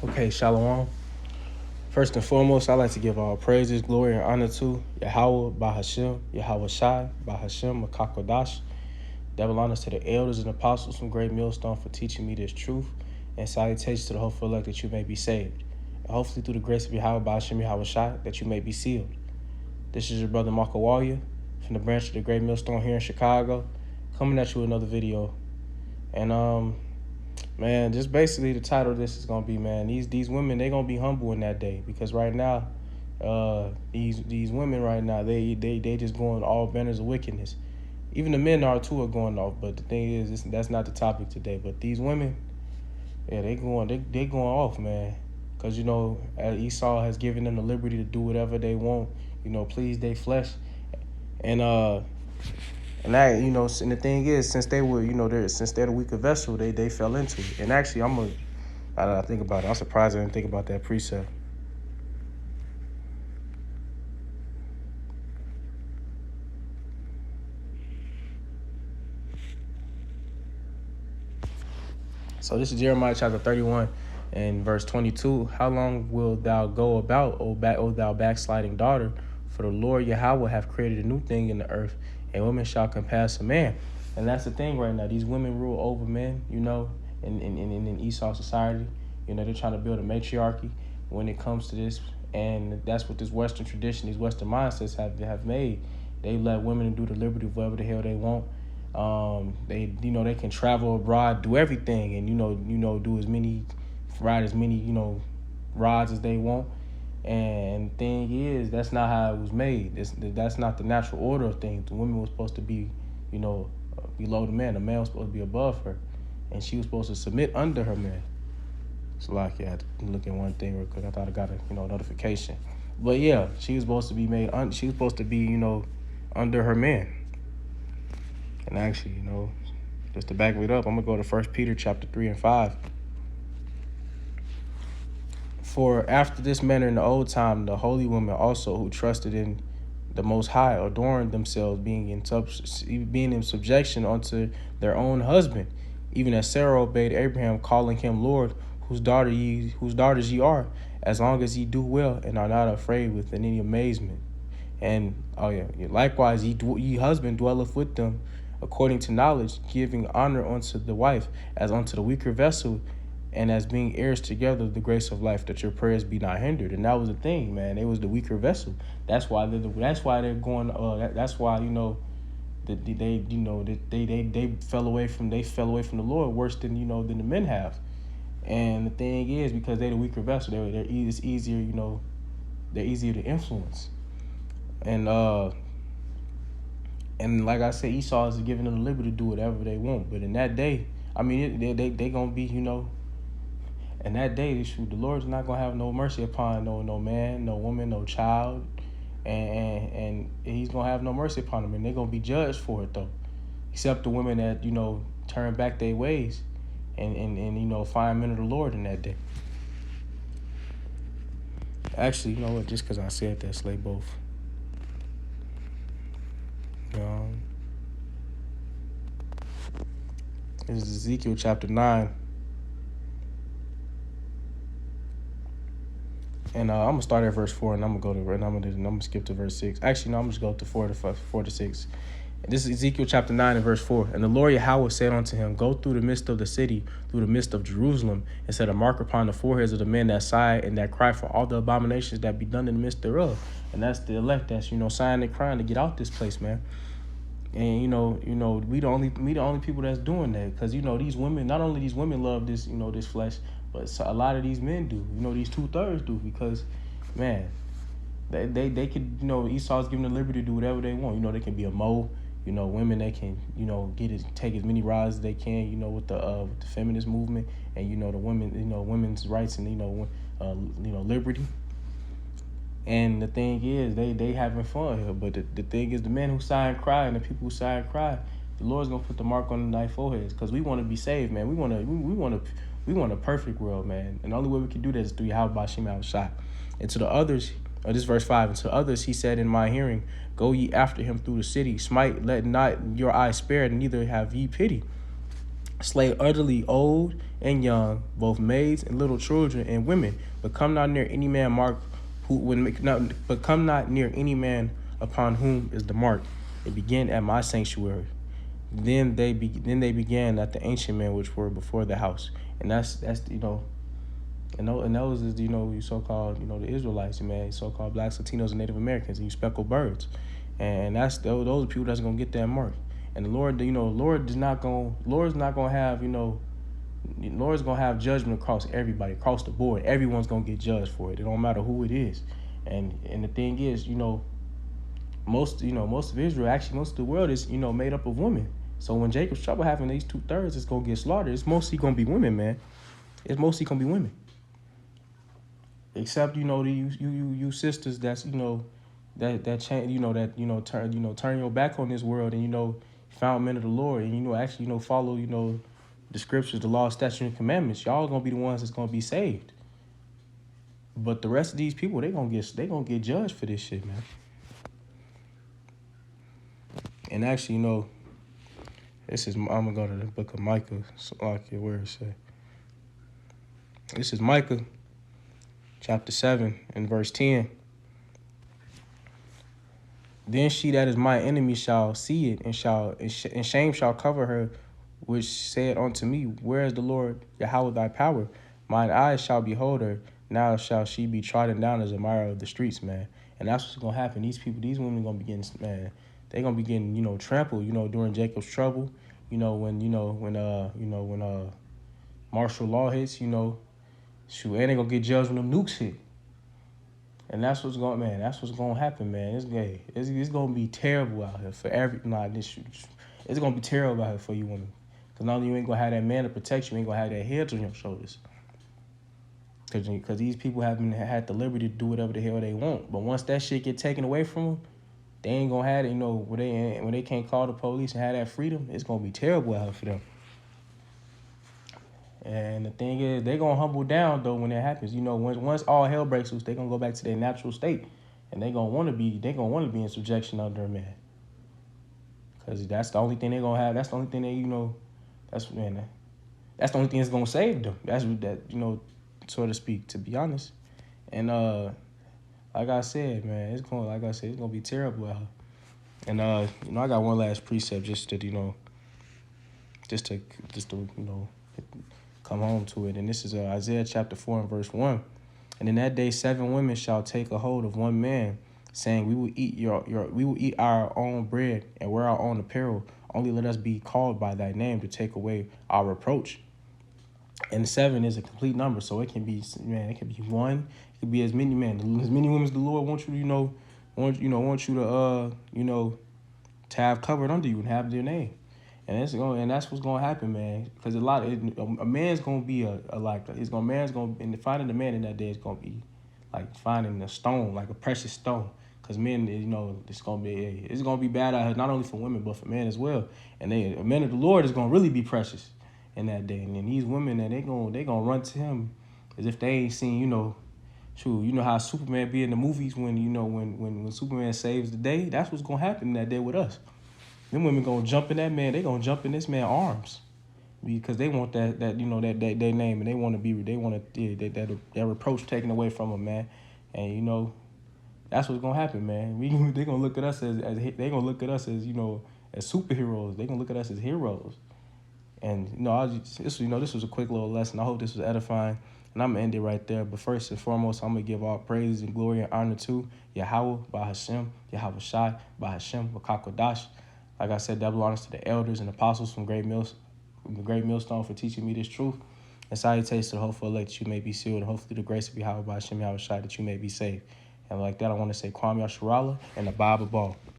Okay, Shalom. First and foremost, I'd like to give all praises, glory, and honor to Yahweh, Bahashem, Yahweh Shai, Bahashem, Makakodash. Double honors to the elders and apostles from Great Millstone for teaching me this truth, and salutations to the hopeful elect that you may be saved. And hopefully through the grace of Yahweh, Bahashem, Yahweh Shai, that you may be sealed. This is your brother Marco Walia from the branch of the Great Millstone here in Chicago, coming at you with another video. And man, just basically the title of this is gonna be, man, these women, they gonna be humble in that day, because right now, these women right now, they just going all banners of wickedness. Even the men are too, are going off, but the thing is, that's not the topic today. But these women, yeah, they going off, man, because Esau has given them the liberty to do whatever they want, please their flesh, and and that, and the thing is, since they were, since they're the weaker vessel, they fell into it. And actually, I think about it. I'm surprised I didn't think about that precept. So this is Jeremiah chapter 31 and verse 22. How long wilt thou go about, O thou backsliding daughter? For the Lord Yahweh hath created a new thing in the earth, and women shall compass a man. And that's the thing right now. These women rule over men, in Esau society. They're trying to build a matriarchy when it comes to this. And that's what this Western tradition, these Western mindsets have made. They let women do the liberty of whatever the hell they want. They can travel abroad, do everything, and do as many, ride as many rods as they want. And the thing is, that's not how it was made. That's not the natural order of things. The woman was supposed to be, below the man. The man was supposed to be above her, and she was supposed to submit under her man. So I had to look at one thing real quick. I thought I got a notification, but yeah, she was supposed to be made. She was supposed to be under her man. And actually, just to back it up, I'm gonna go to 1 Peter chapter 3 and 5. For after this manner in the old time, the holy women also who trusted in the Most High adorned themselves, being in subjection unto their own husband, even as Sarah obeyed Abraham, calling him Lord, whose daughters ye are, as long as ye do well and are not afraid with any amazement. And likewise ye husband dwelleth with them according to knowledge, giving honor unto the wife as unto the weaker vessel, and as being heirs together of the grace of life, that your prayers be not hindered. And that was the thing, man. They was the weaker vessel. That's why they're going. That's why they fell away from the Lord worse than than the men have. And the thing is, because they're the weaker vessel, it's easier they're easier to influence. And like I said, Esau is giving them the liberty to do whatever they want. But in that day, they gonna be, in that day, the Lord's not gonna have no mercy upon no man, no woman, no child, and He's gonna have no mercy upon them, and they're gonna be judged for it though, except the women that turn back their ways, and find men of the Lord in that day. Actually, you know what? Just because I said that, slay both. This is Ezekiel chapter 9. And I'm gonna start at verse 4, and I'm gonna skip to verse 6. Actually, no, I'm just go to 4 to 6. And this is Ezekiel chapter 9 and verse 4. And the Lord Yahweh said unto him, Go through the midst of the city, through the midst of Jerusalem, and set a mark upon the foreheads of the men that sigh and that cry for all the abominations that be done in the midst thereof. And that's the elect that's sighing and crying to get out this place, man. And we the only people that's doing that, because these women, not only these women love this this flesh, but a lot of these men do. These 2/3 do, because man, they could Esau's giving them the liberty to do whatever they want. They can be a mo. Women, they can take as many rides as they can. With the feminist movement, and the women women's rights, and liberty. And the thing is, they having fun here. But the thing is, the men who sigh and cry and the people who sigh and cry, the Lord's gonna put the mark on their foreheads, because we want to be saved, man. We want a perfect world, man. And the only way we can do that is through Yahweh Bashim Al-Shai. And to the others, this verse 5, and to others he said in my hearing, Go ye after him through the city, smite, let not your eyes spare, neither have ye pity. slay utterly old and young, both maids and little children and women. But come not near any man but come not near any man upon whom is the mark. It began at my sanctuary. Then they began at the ancient men which were before the house. And that's and those is you so-called the Israelites, man, so-called blacks, Latinos, and Native Americans, and you speckled birds, and those are people that's gonna get that mark. And the Lord, Lord's not gonna have Lord's gonna have judgment across everybody, across the board. Everyone's gonna get judged for it. It don't matter who it is. And the thing is, most of Israel, actually most of the world is made up of women. So when Jacob's trouble happened, these 2/3 is gonna get slaughtered. It's mostly gonna be women, man. It's mostly gonna be women. Except you sisters that's that change turn your back on this world and found men of the Lord and actually follow the scriptures, the law, statutes, and commandments. Y'all gonna be the ones that's gonna be saved. But the rest of these people, they gonna get judged for this shit, man. And actually, I'm gonna go to the book of Micah. So where it say? This is Micah, chapter 7 and verse 10. Then she that is my enemy shall see it, and shame shall cover her, which said unto me, where is the Lord Yahweh thy power? Mine eyes shall behold her. Now shall she be trodden down as a mire of the streets, man. And that's what's gonna happen. These women are gonna be getting, man. They gonna be getting, trampled, during Jacob's trouble. When martial law hits, shoot, and they gonna get judged when them nukes hit. And that's what's gonna happen, man. It's gonna be terrible out here for it's gonna be terrible out here for you women. Cause not only you ain't gonna have that man to protect you, you ain't gonna have that head on your shoulders. Cause these people haven't had the liberty to do whatever the hell they want. But once that shit get taken away from them, they ain't gonna have it. When they can't call the police and have that freedom, it's gonna be terrible out here for them. And the thing is, they gonna humble down though when that happens. Once all hell breaks loose, they gonna go back to their natural state, and they gonna want to be in subjection under a man. Cause that's the only thing they gonna have. That's the only thing That's the only thing that's gonna save them. That's so to speak. To be honest, and like I said, man, it's gonna be terrible out here. And I got one last precept just to come home to it. And this is Isaiah chapter 4 and verse 1. And in that day 7 women shall take a hold of one man, saying, we will eat our own bread and wear our own apparel. Only let us be called by thy name to take away our reproach. And 7 is a complete number, so it can be one, it could be as many women as the Lord wants you to have covered under you and have their name. And that's what's gonna happen, man. Because a man's gonna be and finding a man in that day is gonna be like finding a stone, like a precious stone. Because men, it's gonna be bad out here, not only for women but for men as well. And a man of the Lord is gonna really be precious in that day. And then these women, they gonna run to him as if they ain't seen, how Superman be in the movies when Superman saves the day. That's what's gonna happen that day with us. Them women gonna jump in that man. They gonna jump in this man's arms because they want that name, and they want that reproach taken away from them, man. And that's what's gonna happen, man. They gonna look at us as superheroes. They gonna look at us as heroes. And this was a quick little lesson. I hope this was edifying, and I'm gonna end it right there. But first and foremost, I'm gonna give all praises and glory and honor to Yahweh by Hashem, Yahweh Shai by Hashem, Wakakodash. Like I said, double honors to the elders and apostles from the Great Millstone for teaching me this truth. And salutations to the hopeful elect that you may be sealed, and hopefully the grace of Yahweh by Hashem, Yahweh Shai, that you may be saved. And like that, I want to say Kwame Yasharala and the Bible Ball.